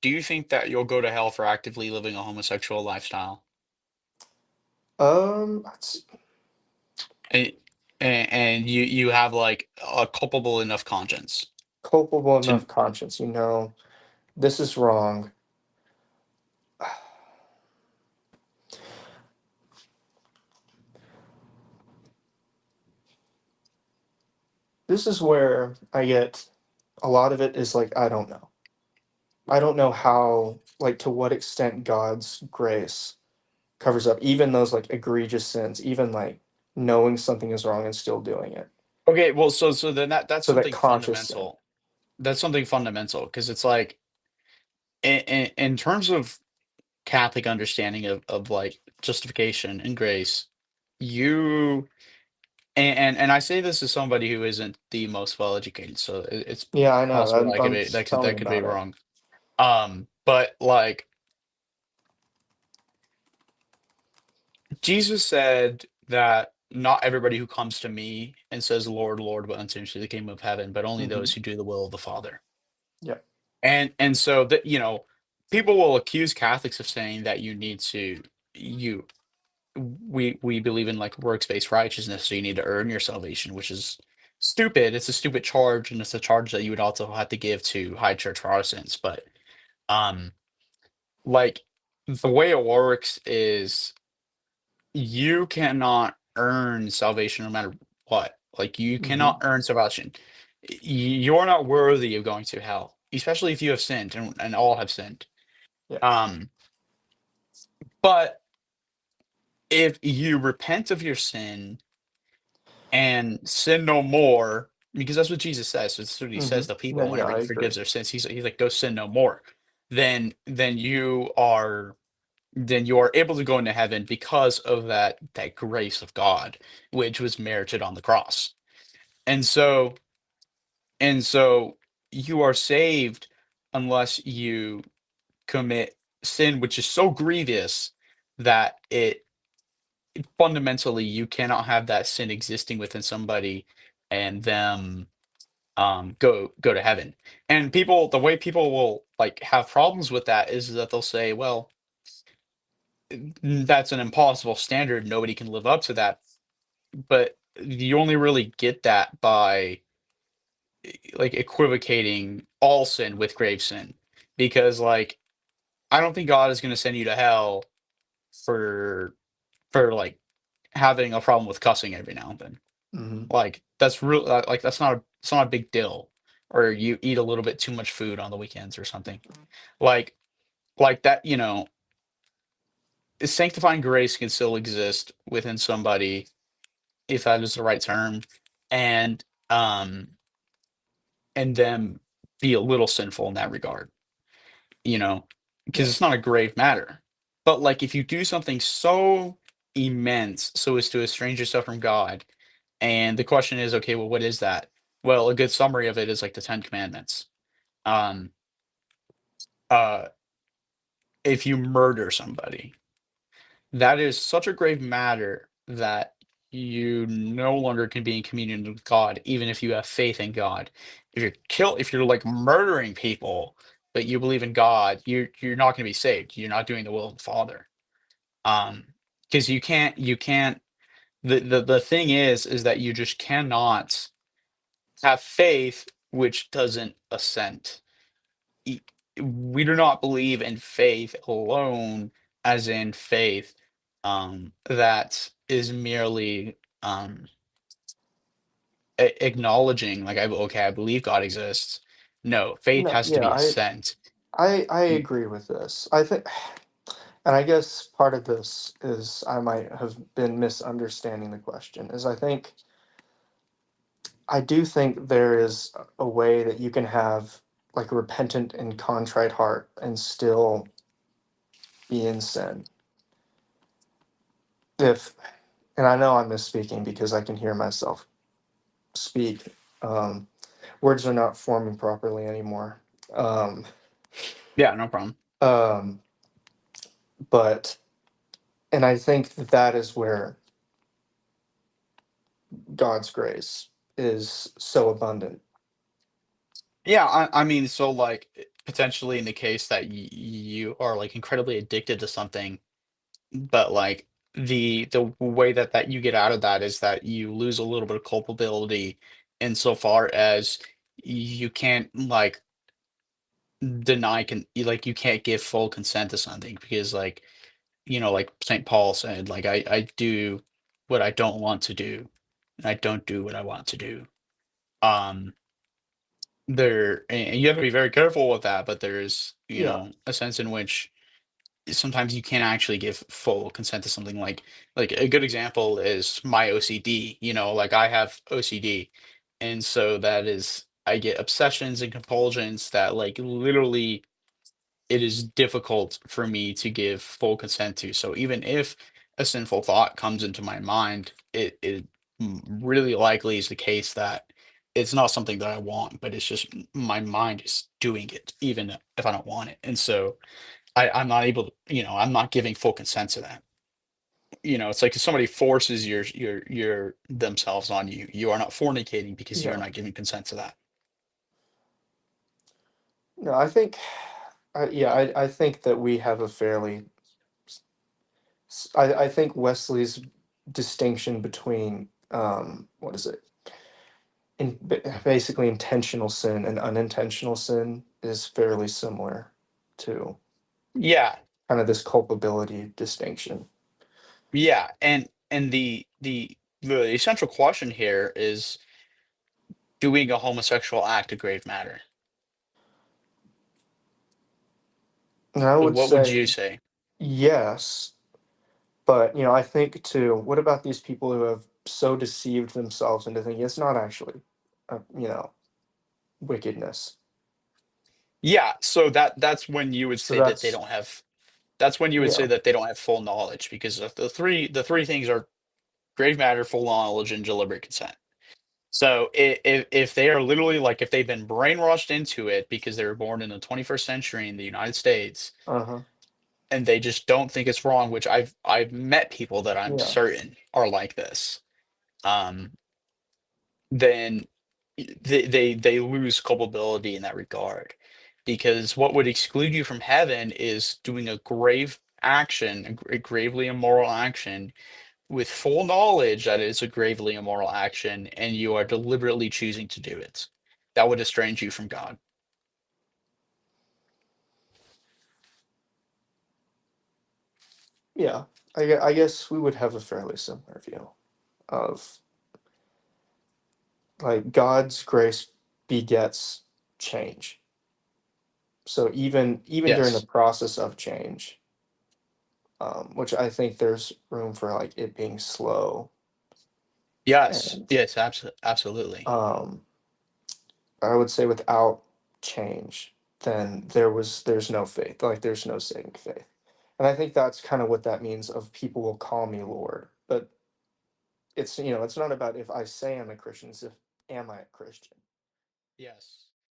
do you think that you'll go to hell for actively living a homosexual lifestyle? That's And, and you have like a culpable enough conscience culpable to enough conscience, this is wrong. This is where I get a lot of it is like, I don't know. I don't know how, like, to what extent God's grace covers up even those like egregious sins, even like knowing something is wrong and still doing it. okay, well, so then that's So that something conscious sin. fundamental. That's something fundamental because it's like in terms of Catholic understanding of like justification and grace, you and I say this as somebody who isn't the most well educated, so it's Yeah, I know. possible that I could be Tell me that could be about it. wrong. But like Jesus said that not everybody who comes to me and says, Lord, Lord, will enter into the kingdom of heaven, but only Hmm. those who do the will of the Father. Yeah. And so that people will accuse Catholics of saying that you need to you we believe in like works-based righteousness, so you need to earn your salvation, which is stupid. It's a stupid charge, and it's a charge that you would also have to give to high church Protestants. But um, like the way it works is you cannot earn salvation no matter what. Like you cannot Hmm. earn salvation. You're not worthy of going to hell, especially if you have sinned, and all have sinned. Yeah. Um, but if you repent of your sin and sin no more, because that's what Jesus says. So that's what he Hmm. says to Yeah, people yeah, whenever I he agree. forgives their sins. He's like, go sin no more. Then you are able to go into heaven because of that grace of God, which was merited on the cross. And so you are saved unless you commit sin, which is so grievous that it fundamentally you cannot have that sin existing within somebody and them go to heaven. And the way people will like have problems with that is that they'll say, well, that's an impossible standard, nobody can live up to that. But you only really get that by like equivocating all sin with grave sin, because like I don't think God is going to send you to hell for like having a problem with cussing every now and then. Hmm. Like that's real. Like it's not a big deal. Or you eat a little bit too much food on the weekends or something. Like that. Sanctifying grace can still exist within somebody if that is the right term, and um and them be a little sinful in that regard. You know, because Yeah. it's not a grave matter. But like if you do something so immense so as to estrange yourself from God, and the question is, okay, well, what is that? Well, a good summary of it is like the Ten Commandments. Um, uh, if you murder somebody, that is such a grave matter that you no longer can be in communion with God, even if you have faith in God. If you're like murdering people, but you believe in God, you're not going to be saved. You're not doing the will of the Father. Um, because you can't. The thing is that you just cannot have faith which doesn't assent. E- We do not believe in faith alone, as in faith that is merely acknowledging, like, okay, I believe God exists. No, faith No, has to yeah, be assent. I Y- agree with this. I think, and I guess part of this is I might have been misunderstanding the question. Is I do think there is a way that you can have like a repentant and contrite heart and still be in sin. If, and I know I'm misspeaking because I can hear myself speak. Um, Words are not forming properly anymore. Um, Yeah, no problem. um, but, and I think that that is where God's grace is so abundant. Yeah, I mean, so like potentially in the case that you are like incredibly addicted to something, but like the way that you get out of that is that you lose a little bit of culpability insofar as you can't like like you can't give full consent to something because like like St. Paul said, like I do what I don't want to do, and I don't do what I want to do. Um, and you have to be very careful with that, but there's, Yeah. a sense in which sometimes you can't actually give full consent to something like a good example is my OCD, like I have OCD. And so that is I get obsessions and compulsions that like literally it is difficult for me to give full consent to. So even if a sinful thought comes into my mind, it really likely is the case that it's not something that I want, but it's just my mind is doing it, even if I don't want it. And so I'm not able to, I'm not giving full consent to that. It's like if somebody forces your themselves on you, you are not fornicating because you are Yeah. not giving consent to that. No, I think, yeah, I think that we have a fairly, I think Wesley's distinction between, what is it? Basically intentional sin and unintentional sin is fairly similar to Yeah, kind of this culpability distinction. yeah, and the essential question here is doing a homosexual act a grave matter? And I would What would you say say? yes, but I think too, what about these people who have so deceived themselves into thinking it's not actually, wickedness? Yeah, so that's when you would So say that they that's, don't have that's when you would say yeah, that they don't have full knowledge because the three things are grave matter, full knowledge, and deliberate consent. So if they are literally like if they've been brainwashed into it because they were born in the 21st century in the United States uh-huh, and they just don't think it's wrong, which I've met people that I'm yeah, certain are like this. Um, then they lose culpability in that regard because what would exclude you from heaven is doing a grave action, a gravely immoral action with full knowledge that it's a gravely immoral action and you are deliberately choosing to do it. That would estrange you from God. yeah. I guess we would have a fairly similar view of like God's grace begets change. So even during the Yes. process of change, which I think there's room for like it being slow, Yes. and Yes, absolutely. um, I would say without change, then there's no faith, like there's no saving faith. And I think that's kind of what that means of people will call me Lord. But it's not about if I say I'm a Christian, it's if am I a Christian? Yes.